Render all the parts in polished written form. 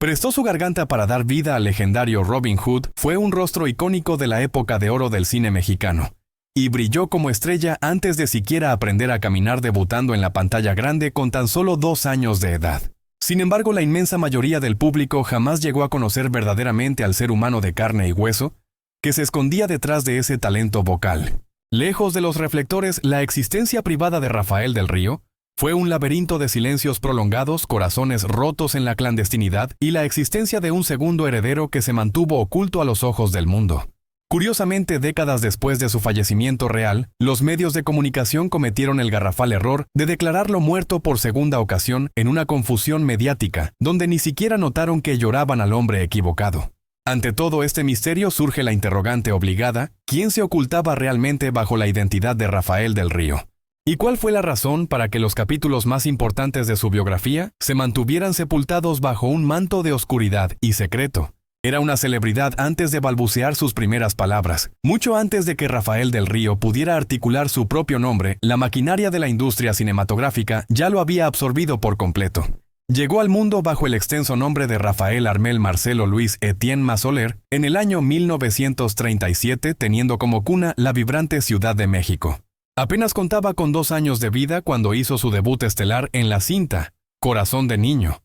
Prestó su garganta para dar vida al legendario Robin Hood, fue un rostro icónico de la época de oro del cine mexicano, y brilló como estrella antes de siquiera aprender a caminar, debutando en la pantalla grande con tan solo 2 años de edad. Sin embargo, la inmensa mayoría del público jamás llegó a conocer verdaderamente al ser humano de carne y hueso que se escondía detrás de ese talento vocal. Lejos de los reflectores, la existencia privada de Rafael del Río fue un laberinto de silencios prolongados, corazones rotos en la clandestinidad y la existencia de un segundo heredero que se mantuvo oculto a los ojos del mundo. Curiosamente, décadas después de su fallecimiento real, los medios de comunicación cometieron el garrafal error de declararlo muerto por segunda ocasión en una confusión mediática, donde ni siquiera notaron que lloraban al hombre equivocado. Ante todo este misterio surge la interrogante obligada: ¿quién se ocultaba realmente bajo la identidad de Rafael del Río? ¿Y cuál fue la razón para que los capítulos más importantes de su biografía se mantuvieran sepultados bajo un manto de oscuridad y secreto? Era una celebridad antes de balbucear sus primeras palabras. Mucho antes de que Rafael del Río pudiera articular su propio nombre, la maquinaria de la industria cinematográfica ya lo había absorbido por completo. Llegó al mundo bajo el extenso nombre de Rafael Armel Marcelo Luis Etienne Massoler en el año 1937, teniendo como cuna la vibrante Ciudad de México. Apenas contaba con 2 años de vida cuando hizo su debut estelar en la cinta Corazón de Niño,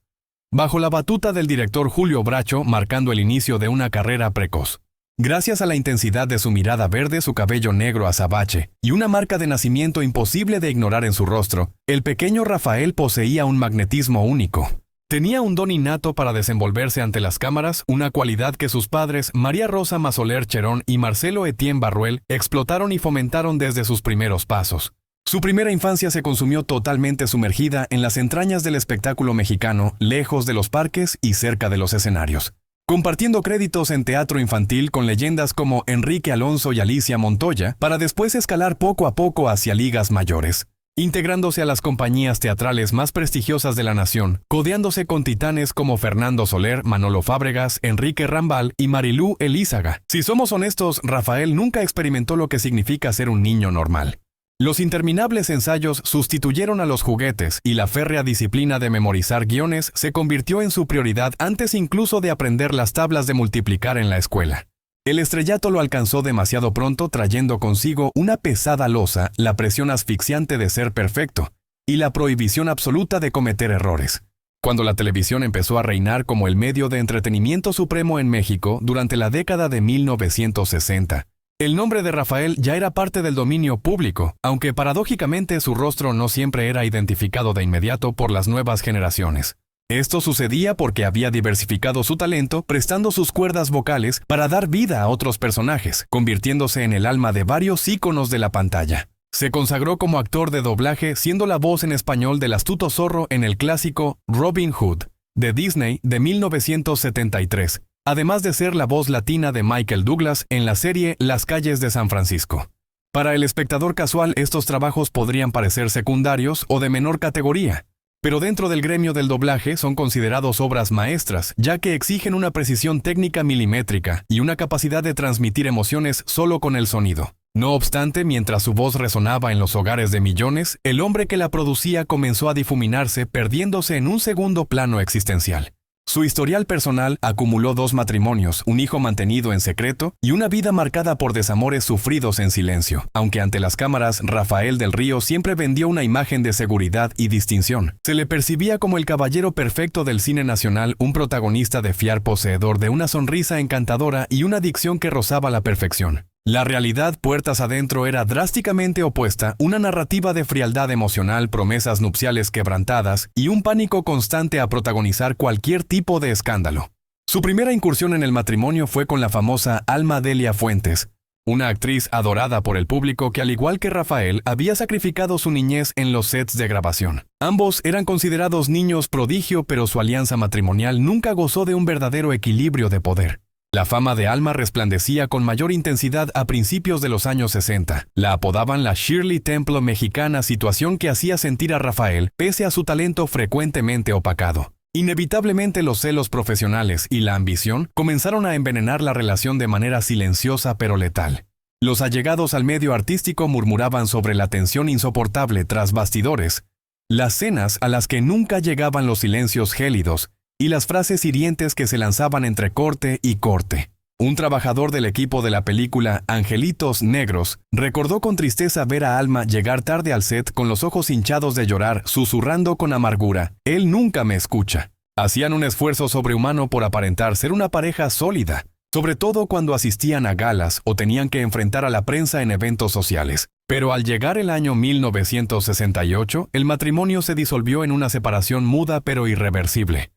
bajo la batuta del director Julio Bracho, marcando el inicio de una carrera precoz. Gracias a la intensidad de su mirada verde, su cabello negro azabache y una marca de nacimiento imposible de ignorar en su rostro, el pequeño Rafael poseía un magnetismo único. Tenía un don innato para desenvolverse ante las cámaras, una cualidad que sus padres, María Rosa Massoler Cherón y Marcelo Etienne Barruel, explotaron y fomentaron desde sus primeros pasos. Su primera infancia se consumió totalmente sumergida en las entrañas del espectáculo mexicano, lejos de los parques y cerca de los escenarios, compartiendo créditos en teatro infantil con leyendas como Enrique Alonso y Alicia Montoya, para después escalar poco a poco hacia ligas mayores, integrándose a las compañías teatrales más prestigiosas de la nación, codeándose con titanes como Fernando Soler, Manolo Fábregas, Enrique Rambal y Marilú Elízaga. Si somos honestos, Rafael nunca experimentó lo que significa ser un niño normal. Los interminables ensayos sustituyeron a los juguetes y la férrea disciplina de memorizar guiones se convirtió en su prioridad antes incluso de aprender las tablas de multiplicar en la escuela. El estrellato lo alcanzó demasiado pronto, trayendo consigo una pesada losa, la presión asfixiante de ser perfecto y la prohibición absoluta de cometer errores. Cuando la televisión empezó a reinar como el medio de entretenimiento supremo en México durante la década de 1960, el nombre de Rafael ya era parte del dominio público, aunque paradójicamente su rostro no siempre era identificado de inmediato por las nuevas generaciones. Esto sucedía porque había diversificado su talento, prestando sus cuerdas vocales para dar vida a otros personajes, convirtiéndose en el alma de varios íconos de la pantalla. Se consagró como actor de doblaje, siendo la voz en español del astuto zorro en el clásico Robin Hood, de Disney de 1973, además de ser la voz latina de Michael Douglas en la serie Las calles de San Francisco. Para el espectador casual, estos trabajos podrían parecer secundarios o de menor categoría, pero dentro del gremio del doblaje son considerados obras maestras, ya que exigen una precisión técnica milimétrica y una capacidad de transmitir emociones solo con el sonido. No obstante, mientras su voz resonaba en los hogares de millones, el hombre que la producía comenzó a difuminarse, perdiéndose en un segundo plano existencial. Su historial personal acumuló 2 matrimonios, un hijo mantenido en secreto y una vida marcada por desamores sufridos en silencio. Aunque ante las cámaras, Rafael del Río siempre vendió una imagen de seguridad y distinción. Se le percibía como el caballero perfecto del cine nacional, un protagonista de fiar poseedor de una sonrisa encantadora y una dicción que rozaba la perfección. La realidad puertas adentro era drásticamente opuesta, una narrativa de frialdad emocional, promesas nupciales quebrantadas y un pánico constante a protagonizar cualquier tipo de escándalo. Su primera incursión en el matrimonio fue con la famosa Alma Delia Fuentes, una actriz adorada por el público que, al igual que Rafael, había sacrificado su niñez en los sets de grabación. Ambos eran considerados niños prodigio, pero su alianza matrimonial nunca gozó de un verdadero equilibrio de poder. La fama de Alma resplandecía con mayor intensidad a principios de los años 60. La apodaban la Shirley Templo mexicana, situación que hacía sentir a Rafael, pese a su talento frecuentemente opacado. Inevitablemente los celos profesionales y la ambición comenzaron a envenenar la relación de manera silenciosa pero letal. Los allegados al medio artístico murmuraban sobre la tensión insoportable tras bastidores, las cenas a las que nunca llegaban los silencios gélidos y las frases hirientes que se lanzaban entre corte y corte. Un trabajador del equipo de la película Angelitos Negros recordó con tristeza ver a Alma llegar tarde al set con los ojos hinchados de llorar, susurrando con amargura: «Él nunca me escucha». Hacían un esfuerzo sobrehumano por aparentar ser una pareja sólida, sobre todo cuando asistían a galas o tenían que enfrentar a la prensa en eventos sociales. Pero al llegar el año 1968, el matrimonio se disolvió en una separación muda pero irreversible.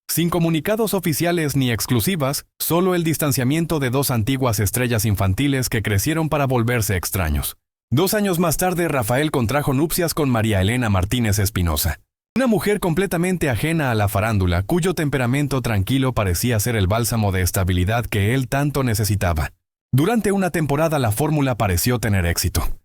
Sin comunicados oficiales ni exclusivas, solo el distanciamiento de dos antiguas estrellas infantiles que crecieron para volverse extraños. 2 años más tarde, Rafael contrajo nupcias con María Elena Martínez Espinosa, una mujer completamente ajena a la farándula, cuyo temperamento tranquilo parecía ser el bálsamo de estabilidad que él tanto necesitaba. Durante una temporada la fórmula pareció tener éxito.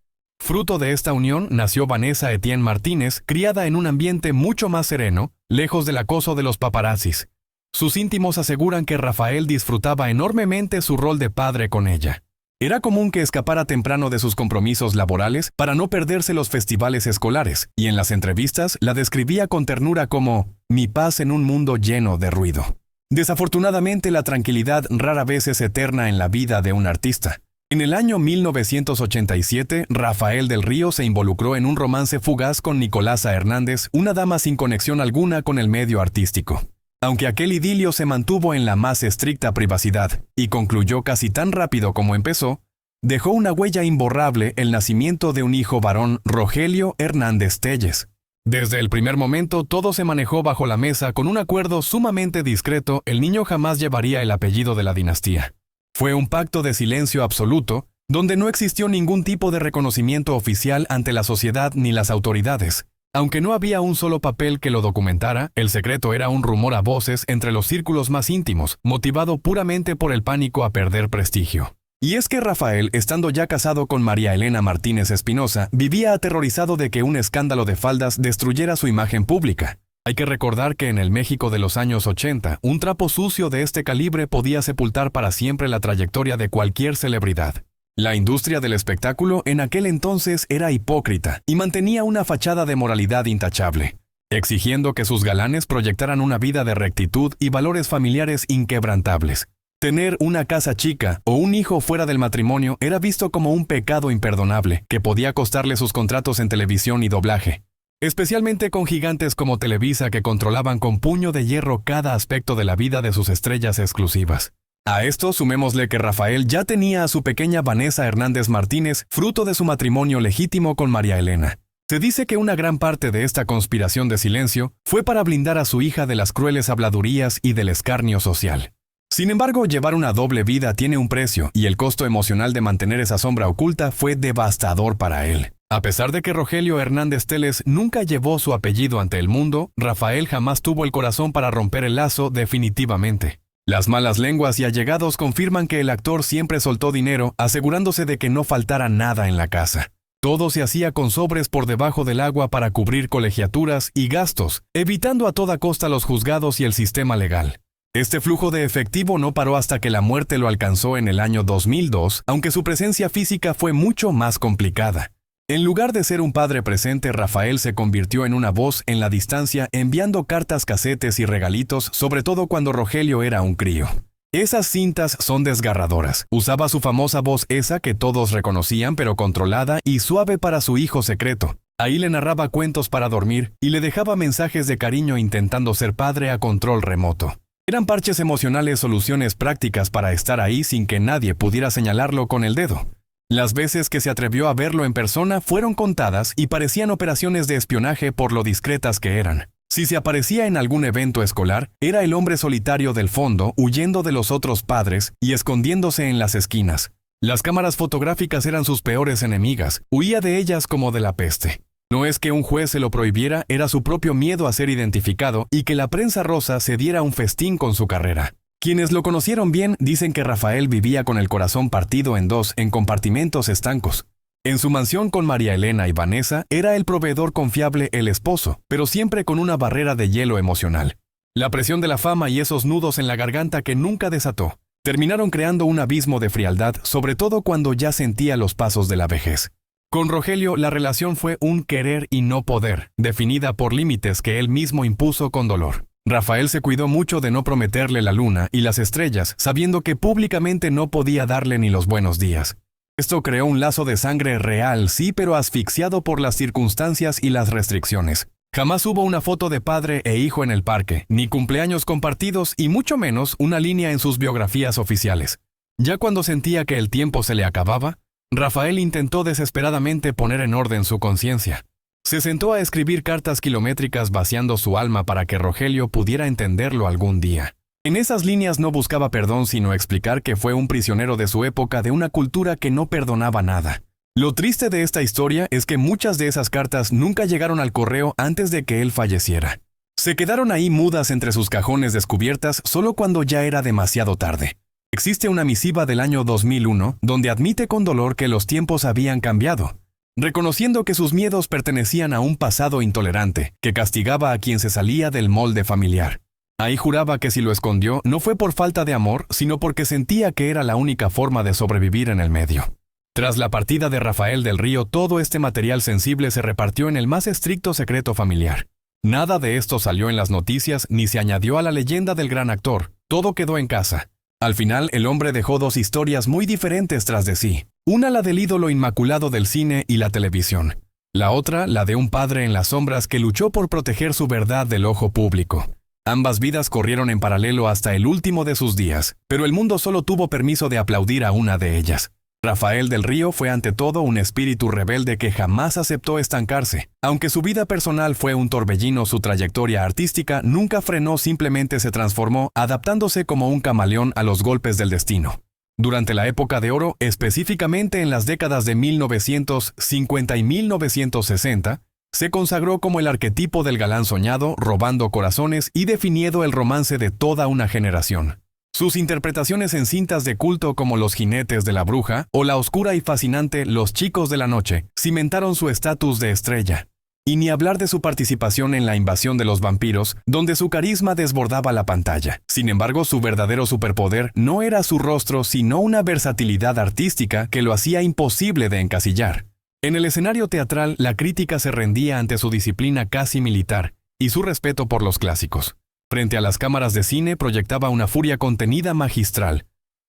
Fruto de esta unión nació Vanessa Etienne Martínez, criada en un ambiente mucho más sereno, lejos del acoso de los paparazzis. Sus íntimos aseguran que Rafael disfrutaba enormemente su rol de padre con ella. Era común que escapara temprano de sus compromisos laborales para no perderse los festivales escolares, y en las entrevistas la describía con ternura como «mi paz en un mundo lleno de ruido». Desafortunadamente, la tranquilidad rara vez es eterna en la vida de un artista. En el año 1987, Rafael del Río se involucró en un romance fugaz con Nicolasa Hernández, una dama sin conexión alguna con el medio artístico. Aunque aquel idilio se mantuvo en la más estricta privacidad y concluyó casi tan rápido como empezó, dejó una huella imborrable el nacimiento de un hijo varón, Rogelio Hernández Telles. Desde el primer momento todo se manejó bajo la mesa con un acuerdo sumamente discreto. El niño jamás llevaría el apellido de la dinastía. Fue un pacto de silencio absoluto, donde no existió ningún tipo de reconocimiento oficial ante la sociedad ni las autoridades. Aunque no había un solo papel que lo documentara, el secreto era un rumor a voces entre los círculos más íntimos, motivado puramente por el pánico a perder prestigio. Y es que Rafael, estando ya casado con María Elena Martínez Espinosa, vivía aterrorizado de que un escándalo de faldas destruyera su imagen pública. Hay que recordar que en el México de los años 80, un trapo sucio de este calibre podía sepultar para siempre la trayectoria de cualquier celebridad. La industria del espectáculo en aquel entonces era hipócrita y mantenía una fachada de moralidad intachable, exigiendo que sus galanes proyectaran una vida de rectitud y valores familiares inquebrantables. Tener una casa chica o un hijo fuera del matrimonio era visto como un pecado imperdonable que podía costarle sus contratos en televisión y doblaje, especialmente con gigantes como Televisa que controlaban con puño de hierro cada aspecto de la vida de sus estrellas exclusivas. A esto sumémosle que Rafael ya tenía a su pequeña Vanessa Hernández Martínez, fruto de su matrimonio legítimo con María Elena. Se dice que una gran parte de esta conspiración de silencio fue para blindar a su hija de las crueles habladurías y del escarnio social. Sin embargo, llevar una doble vida tiene un precio, y el costo emocional de mantener esa sombra oculta fue devastador para él. A pesar de que Rogelio Hernández Telles nunca llevó su apellido ante el mundo, Rafael jamás tuvo el corazón para romper el lazo definitivamente. Las malas lenguas y allegados confirman que el actor siempre soltó dinero, asegurándose de que no faltara nada en la casa. Todo se hacía con sobres por debajo del agua para cubrir colegiaturas y gastos, evitando a toda costa los juzgados y el sistema legal. Este flujo de efectivo no paró hasta que la muerte lo alcanzó en el año 2002, aunque su presencia física fue mucho más complicada. En lugar de ser un padre presente, Rafael se convirtió en una voz en la distancia, enviando cartas, casetes y regalitos, sobre todo cuando Rogelio era un crío. Esas cintas son desgarradoras. Usaba su famosa voz esa que todos reconocían, pero controlada y suave para su hijo secreto. Ahí le narraba cuentos para dormir y le dejaba mensajes de cariño intentando ser padre a control remoto. Eran parches emocionales, soluciones prácticas para estar ahí sin que nadie pudiera señalarlo con el dedo. Las veces que se atrevió a verlo en persona fueron contadas y parecían operaciones de espionaje por lo discretas que eran. Si se aparecía en algún evento escolar, era el hombre solitario del fondo, huyendo de los otros padres y escondiéndose en las esquinas. Las cámaras fotográficas eran sus peores enemigas, huía de ellas como de la peste. No es que un juez se lo prohibiera, era su propio miedo a ser identificado y que la prensa rosa se diera un festín con su carrera. Quienes lo conocieron bien dicen que Rafael vivía con el corazón partido en dos en compartimentos estancos. En su mansión con María Elena y Vanessa era el proveedor confiable, el esposo, pero siempre con una barrera de hielo emocional. La presión de la fama y esos nudos en la garganta que nunca desató terminaron creando un abismo de frialdad, sobre todo cuando ya sentía los pasos de la vejez. Con Rogelio la relación fue un querer y no poder, definida por límites que él mismo impuso con dolor. Rafael se cuidó mucho de no prometerle la luna y las estrellas, sabiendo que públicamente no podía darle ni los buenos días. Esto creó un lazo de sangre real, sí, pero asfixiado por las circunstancias y las restricciones. Jamás hubo una foto de padre e hijo en el parque, ni cumpleaños compartidos y mucho menos una línea en sus biografías oficiales. Ya cuando sentía que el tiempo se le acababa, Rafael intentó desesperadamente poner en orden su conciencia. Se sentó a escribir cartas kilométricas vaciando su alma para que Rogelio pudiera entenderlo algún día. En esas líneas no buscaba perdón sino explicar que fue un prisionero de su época de una cultura que no perdonaba nada. Lo triste de esta historia es que muchas de esas cartas nunca llegaron al correo antes de que él falleciera. Se quedaron ahí mudas entre sus cajones descubiertas solo cuando ya era demasiado tarde. Existe una misiva del año 2001 donde admite con dolor que los tiempos habían cambiado, reconociendo que sus miedos pertenecían a un pasado intolerante que castigaba a quien se salía del molde familiar. Ahí juraba que si lo escondió no fue por falta de amor, sino porque sentía que era la única forma de sobrevivir en el medio. Tras la partida de Rafael del Río, todo este material sensible se repartió en el más estricto secreto familiar. Nada de esto salió en las noticias ni se añadió a la leyenda del gran actor. Todo quedó en casa. Al final, el hombre dejó dos historias muy diferentes tras de sí. Una la del ídolo inmaculado del cine y la televisión. La otra, la de un padre en las sombras que luchó por proteger su verdad del ojo público. Ambas vidas corrieron en paralelo hasta el último de sus días, pero el mundo solo tuvo permiso de aplaudir a una de ellas. Rafael del Río fue ante todo un espíritu rebelde que jamás aceptó estancarse. Aunque su vida personal fue un torbellino, su trayectoria artística nunca frenó, simplemente se transformó, adaptándose como un camaleón a los golpes del destino. Durante la época de oro, específicamente en las décadas de 1950 y 1960, se consagró como el arquetipo del galán soñado, robando corazones y definiendo el romance de toda una generación. Sus interpretaciones en cintas de culto como Los jinetes de la bruja o la oscura y fascinante Los chicos de la noche cimentaron su estatus de estrella. Y ni hablar de su participación en La invasión de los vampiros, donde su carisma desbordaba la pantalla. Sin embargo, su verdadero superpoder no era su rostro, sino una versatilidad artística que lo hacía imposible de encasillar. En el escenario teatral, la crítica se rendía ante su disciplina casi militar y su respeto por los clásicos. Frente a las cámaras de cine proyectaba una furia contenida magistral,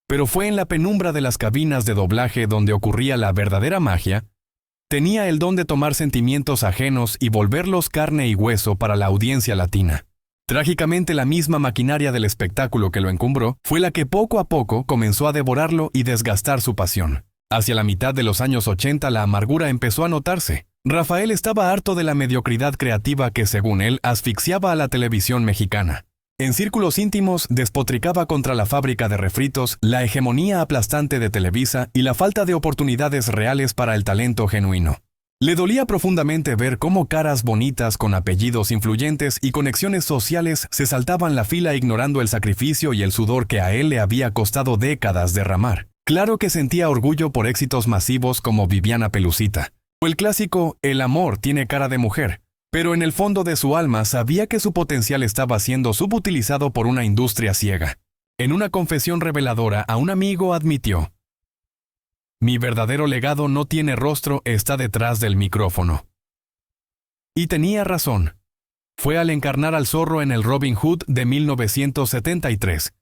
pero fue en la penumbra de las cabinas de doblaje donde ocurría la verdadera magia. Tenía el don de tomar sentimientos ajenos y volverlos carne y hueso para la audiencia latina. Trágicamente, la misma maquinaria del espectáculo que lo encumbró fue la que poco a poco comenzó a devorarlo y desgastar su pasión. Hacia la mitad de los años 80 la amargura empezó a notarse. Rafael estaba harto de la mediocridad creativa que, según él, asfixiaba a la televisión mexicana. En círculos íntimos, despotricaba contra la fábrica de refritos, la hegemonía aplastante de Televisa y la falta de oportunidades reales para el talento genuino. Le dolía profundamente ver cómo caras bonitas con apellidos influyentes y conexiones sociales se saltaban la fila ignorando el sacrificio y el sudor que a él le había costado décadas derramar. Claro que sentía orgullo por éxitos masivos como Viviana Pelucita o el clásico El amor tiene cara de mujer, pero en el fondo de su alma sabía que su potencial estaba siendo subutilizado por una industria ciega. En una confesión reveladora a un amigo admitió: «Mi verdadero legado no tiene rostro, está detrás del micrófono». Y tenía razón. Fue al encarnar al zorro en el Robin Hood de 1973,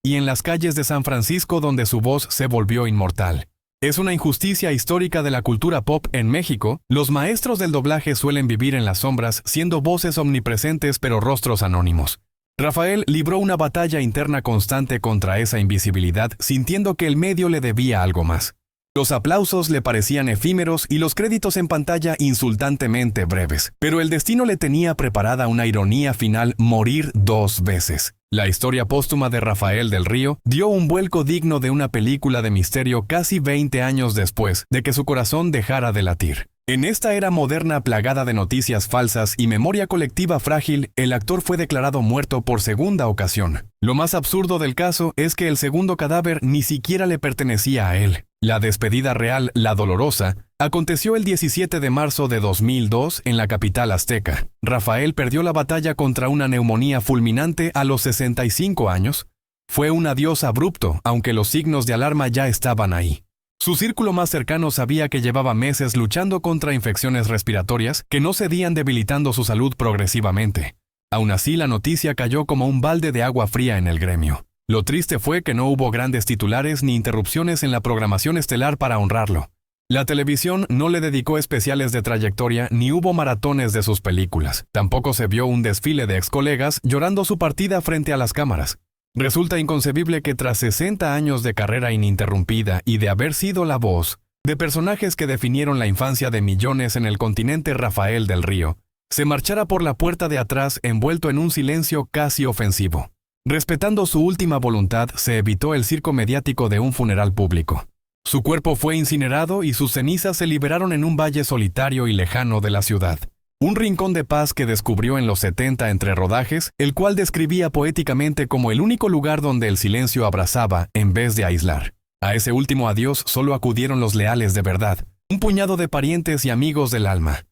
y en las calles de San Francisco donde su voz se volvió inmortal. Es una injusticia histórica de la cultura pop en México. Los maestros del doblaje suelen vivir en las sombras, siendo voces omnipresentes pero rostros anónimos. Rafael libró una batalla interna constante contra esa invisibilidad, sintiendo que el medio le debía algo más. Los aplausos le parecían efímeros y los créditos en pantalla insultantemente breves. Pero el destino le tenía preparada una ironía final: morir 2 veces. La historia póstuma de Rafael del Río dio un vuelco digno de una película de misterio casi 20 años después de que su corazón dejara de latir. En esta era moderna plagada de noticias falsas y memoria colectiva frágil, el actor fue declarado muerto por segunda ocasión. Lo más absurdo del caso es que el segundo cadáver ni siquiera le pertenecía a él. La despedida real, la dolorosa, aconteció el 17 de marzo de 2002 en la capital azteca. Rafael perdió la batalla contra una neumonía fulminante a los 65 años. Fue un adiós abrupto, aunque los signos de alarma ya estaban ahí. Su círculo más cercano sabía que llevaba meses luchando contra infecciones respiratorias que no cedían, debilitando su salud progresivamente. Aún así, la noticia cayó como un balde de agua fría en el gremio. Lo triste fue que no hubo grandes titulares ni interrupciones en la programación estelar para honrarlo. La televisión no le dedicó especiales de trayectoria ni hubo maratones de sus películas. Tampoco se vio un desfile de excolegas llorando su partida frente a las cámaras. Resulta inconcebible que tras 60 años de carrera ininterrumpida y de haber sido la voz de personajes que definieron la infancia de millones en el continente, Rafael del Río se marchara por la puerta de atrás envuelto en un silencio casi ofensivo. Respetando su última voluntad, se evitó el circo mediático de un funeral público. Su cuerpo fue incinerado y sus cenizas se liberaron en un valle solitario y lejano de la ciudad. Un rincón de paz que descubrió en los 70 entre rodajes, el cual describía poéticamente como el único lugar donde el silencio abrazaba en vez de aislar. A ese último adiós solo acudieron los leales de verdad, un puñado de parientes y amigos del alma.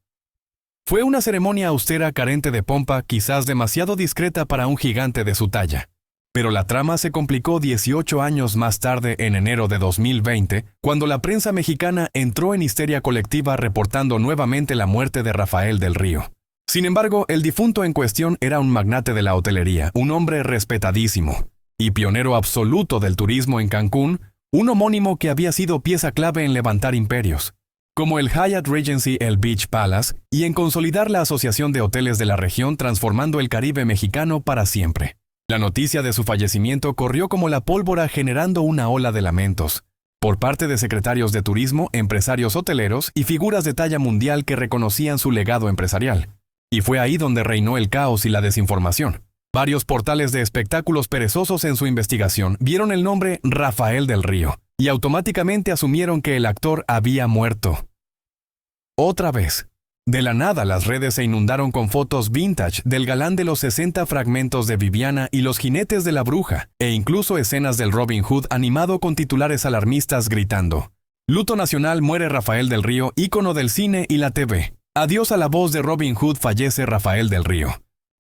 Fue una ceremonia austera, carente de pompa, quizás demasiado discreta para un gigante de su talla. Pero la trama se complicó 18 años más tarde, en enero de 2020, cuando la prensa mexicana entró en histeria colectiva reportando nuevamente la muerte de Rafael del Río. Sin embargo, el difunto en cuestión era un magnate de la hotelería, un hombre respetadísimo y pionero absoluto del turismo en Cancún, un homónimo que había sido pieza clave en levantar imperios, como el Hyatt Regency, el Beach Palace, y en consolidar la asociación de hoteles de la región, transformando el Caribe mexicano para siempre. La noticia de su fallecimiento corrió como la pólvora, generando una ola de lamentos por parte de secretarios de turismo, empresarios hoteleros y figuras de talla mundial que reconocían su legado empresarial. Y fue ahí donde reinó el caos y la desinformación. Varios portales de espectáculos perezosos en su investigación vieron el nombre Rafael del Río y automáticamente asumieron que el actor había muerto. Otra vez. De la nada, las redes se inundaron con fotos vintage del galán de los 60 fragmentos de Viviana y los jinetes de la bruja, e incluso escenas del Robin Hood animado con titulares alarmistas gritando: Luto nacional, muere Rafael del Río, ícono del cine y la TV. Adiós a la voz de Robin Hood, fallece Rafael del Río.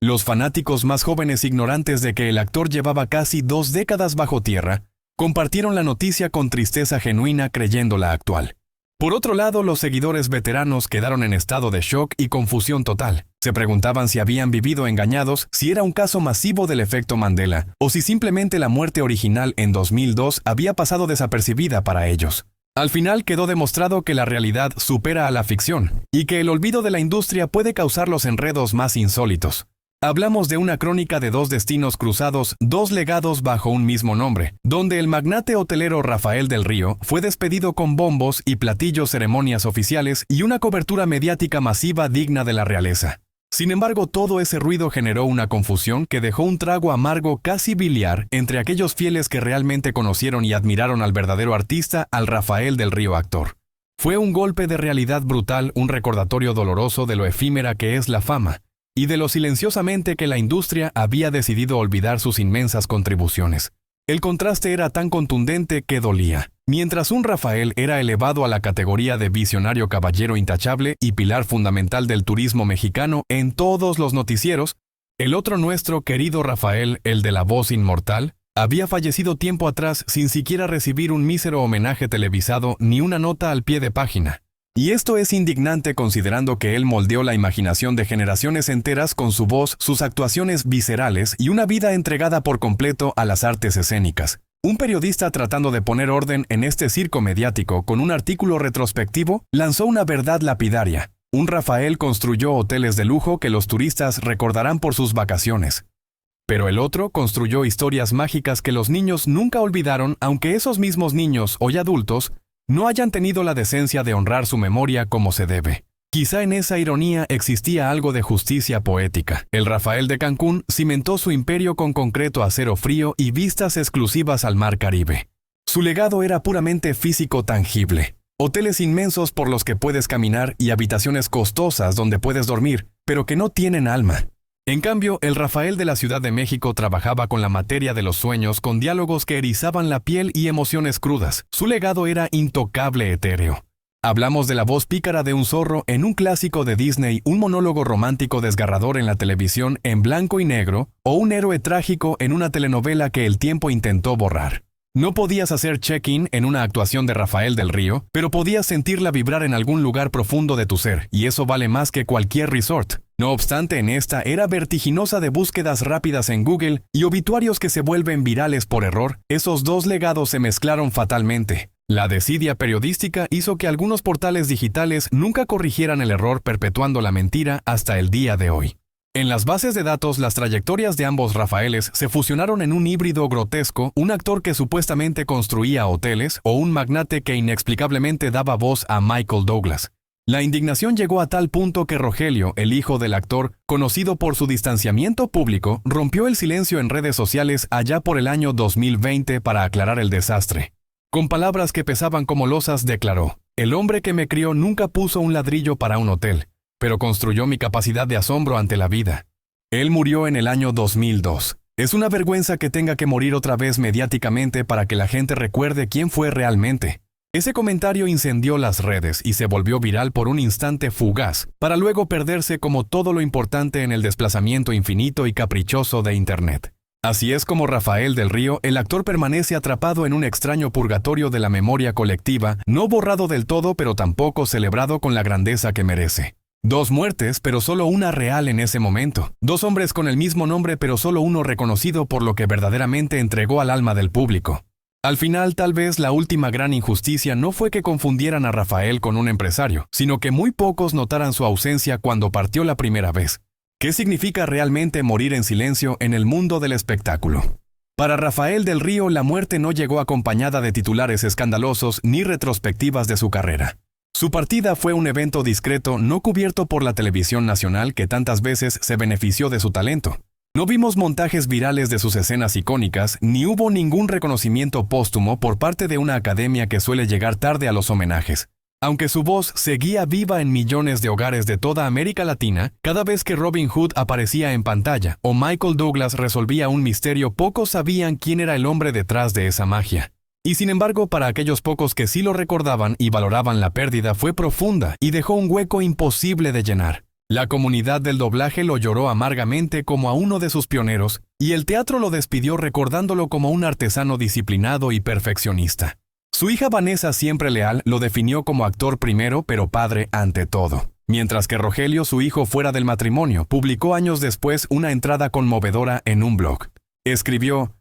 Los fanáticos más jóvenes, ignorantes de que el actor llevaba casi 2 décadas bajo tierra, compartieron la noticia con tristeza genuina, creyéndola actual. Por otro lado, los seguidores veteranos quedaron en estado de shock y confusión total. Se preguntaban si habían vivido engañados, si era un caso masivo del efecto Mandela, o si simplemente la muerte original en 2002 había pasado desapercibida para ellos. Al final quedó demostrado que la realidad supera a la ficción, y que el olvido de la industria puede causar los enredos más insólitos. Hablamos de una crónica de 2 destinos cruzados, 2 legados bajo un mismo nombre, donde el magnate hotelero Rafael del Río fue despedido con bombos y platillos, ceremonias oficiales y una cobertura mediática masiva digna de la realeza. Sin embargo, todo ese ruido generó una confusión que dejó un trago amargo, casi biliar, entre aquellos fieles que realmente conocieron y admiraron al verdadero artista, al Rafael del Río actor. Fue un golpe de realidad brutal, un recordatorio doloroso de lo efímera que es la fama, y de lo silenciosamente que la industria había decidido olvidar sus inmensas contribuciones. El contraste era tan contundente que dolía. Mientras un Rafael era elevado a la categoría de visionario, caballero intachable y pilar fundamental del turismo mexicano en todos los noticieros, el otro, nuestro querido Rafael, el de la voz inmortal, había fallecido tiempo atrás sin siquiera recibir un mísero homenaje televisado ni una nota al pie de página. Y esto es indignante considerando que él moldeó la imaginación de generaciones enteras con su voz, sus actuaciones viscerales y una vida entregada por completo a las artes escénicas. Un periodista, tratando de poner orden en este circo mediático con un artículo retrospectivo, lanzó una verdad lapidaria. Un Rafael construyó hoteles de lujo que los turistas recordarán por sus vacaciones. Pero el otro construyó historias mágicas que los niños nunca olvidaron, aunque esos mismos niños, hoy adultos, no hayan tenido la decencia de honrar su memoria como se debe. Quizá en esa ironía existía algo de justicia poética. El Rafael de Cancún cimentó su imperio con concreto, acero frío y vistas exclusivas al mar Caribe. Su legado era puramente físico, tangible. Hoteles inmensos por los que puedes caminar y habitaciones costosas donde puedes dormir, pero que no tienen alma. En cambio, el Rafael de la Ciudad de México trabajaba con la materia de los sueños, con diálogos que erizaban la piel y emociones crudas. Su legado era intocable, etéreo. Hablamos de la voz pícara de un zorro en un clásico de Disney, un monólogo romántico desgarrador en la televisión en blanco y negro, o un héroe trágico en una telenovela que el tiempo intentó borrar. No podías hacer check-in en una actuación de Rafael del Río, pero podías sentirla vibrar en algún lugar profundo de tu ser, y eso vale más que cualquier resort. No obstante, en esta era vertiginosa de búsquedas rápidas en Google y obituarios que se vuelven virales por error, esos dos legados se mezclaron fatalmente. La desidia periodística hizo que algunos portales digitales nunca corrigieran el error, perpetuando la mentira hasta el día de hoy. En las bases de datos, las trayectorias de ambos Rafaeles se fusionaron en un híbrido grotesco, un actor que supuestamente construía hoteles o un magnate que inexplicablemente daba voz a Michael Douglas. La indignación llegó a tal punto que Rogelio, el hijo del actor, conocido por su distanciamiento público, rompió el silencio en redes sociales allá por el año 2020 para aclarar el desastre. Con palabras que pesaban como losas, declaró: «El hombre que me crió nunca puso un ladrillo para un hotel, pero construyó mi capacidad de asombro ante la vida». Él murió en el año 2002. Es una vergüenza que tenga que morir otra vez mediáticamente para que la gente recuerde quién fue realmente. Ese comentario incendió las redes y se volvió viral por un instante fugaz, para luego perderse como todo lo importante en el desplazamiento infinito y caprichoso de Internet. Así es como Rafael del Río, el actor, permanece atrapado en un extraño purgatorio de la memoria colectiva, no borrado del todo pero tampoco celebrado con la grandeza que merece. 2 muertes, pero solo una real en ese momento. 2 hombres con el mismo nombre, pero solo uno reconocido por lo que verdaderamente entregó al alma del público. Al final, tal vez la última gran injusticia no fue que confundieran a Rafael con un empresario, sino que muy pocos notaran su ausencia cuando partió la primera vez. ¿Qué significa realmente morir en silencio en el mundo del espectáculo? Para Rafael del Río, la muerte no llegó acompañada de titulares escandalosos ni retrospectivas de su carrera. Su partida fue un evento discreto, no cubierto por la televisión nacional que tantas veces se benefició de su talento. No vimos montajes virales de sus escenas icónicas, ni hubo ningún reconocimiento póstumo por parte de una academia que suele llegar tarde a los homenajes. Aunque su voz seguía viva en millones de hogares de toda América Latina, cada vez que Robin Hood aparecía en pantalla o Michael Douglas resolvía un misterio, pocos sabían quién era el hombre detrás de esa magia. Y sin embargo, para aquellos pocos que sí lo recordaban y valoraban la pérdida, fue profunda y dejó un hueco imposible de llenar. La comunidad del doblaje lo lloró amargamente como a uno de sus pioneros, y el teatro lo despidió recordándolo como un artesano disciplinado y perfeccionista. Su hija Vanessa, siempre leal, lo definió como actor primero, pero padre ante todo. Mientras que Rogelio, su hijo fuera del matrimonio, publicó años después una entrada conmovedora en un blog. Escribió: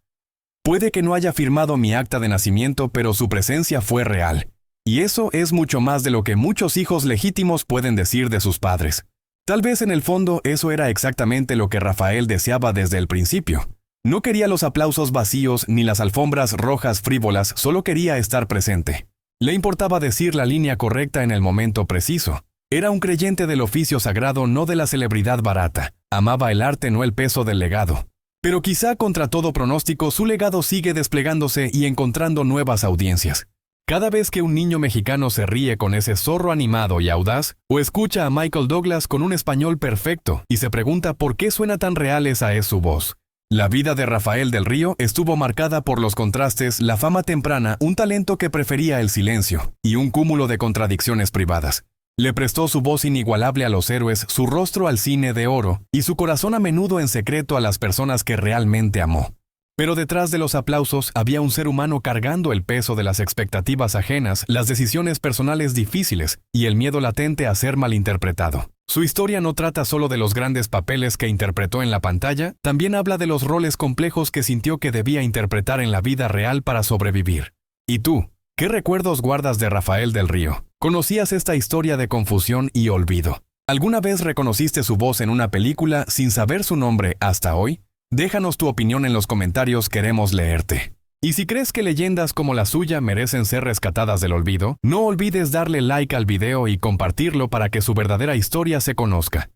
«Puede que no haya firmado mi acta de nacimiento, pero su presencia fue real. Y eso es mucho más de lo que muchos hijos legítimos pueden decir de sus padres». Tal vez en el fondo eso era exactamente lo que Rafael deseaba desde el principio. No quería los aplausos vacíos ni las alfombras rojas frívolas, solo quería estar presente. Le importaba decir la línea correcta en el momento preciso. Era un creyente del oficio sagrado, no de la celebridad barata. Amaba el arte, no el peso del legado. Pero quizá contra todo pronóstico, su legado sigue desplegándose y encontrando nuevas audiencias. Cada vez que un niño mexicano se ríe con ese zorro animado y audaz, o escucha a Michael Douglas con un español perfecto y se pregunta por qué suena tan real, esa es su voz. La vida de Rafael del Río estuvo marcada por los contrastes, la fama temprana, un talento que prefería el silencio, y un cúmulo de contradicciones privadas. Le prestó su voz inigualable a los héroes, su rostro al cine de oro, y su corazón a menudo en secreto a las personas que realmente amó. Pero detrás de los aplausos había un ser humano cargando el peso de las expectativas ajenas, las decisiones personales difíciles y el miedo latente a ser malinterpretado. Su historia no trata solo de los grandes papeles que interpretó en la pantalla, también habla de los roles complejos que sintió que debía interpretar en la vida real para sobrevivir. ¿Y tú? ¿Qué recuerdos guardas de Rafael del Río? ¿Conocías esta historia de confusión y olvido? ¿Alguna vez reconociste su voz en una película sin saber su nombre hasta hoy? Déjanos tu opinión en los comentarios, queremos leerte. Y si crees que leyendas como la suya merecen ser rescatadas del olvido, no olvides darle like al video y compartirlo para que su verdadera historia se conozca.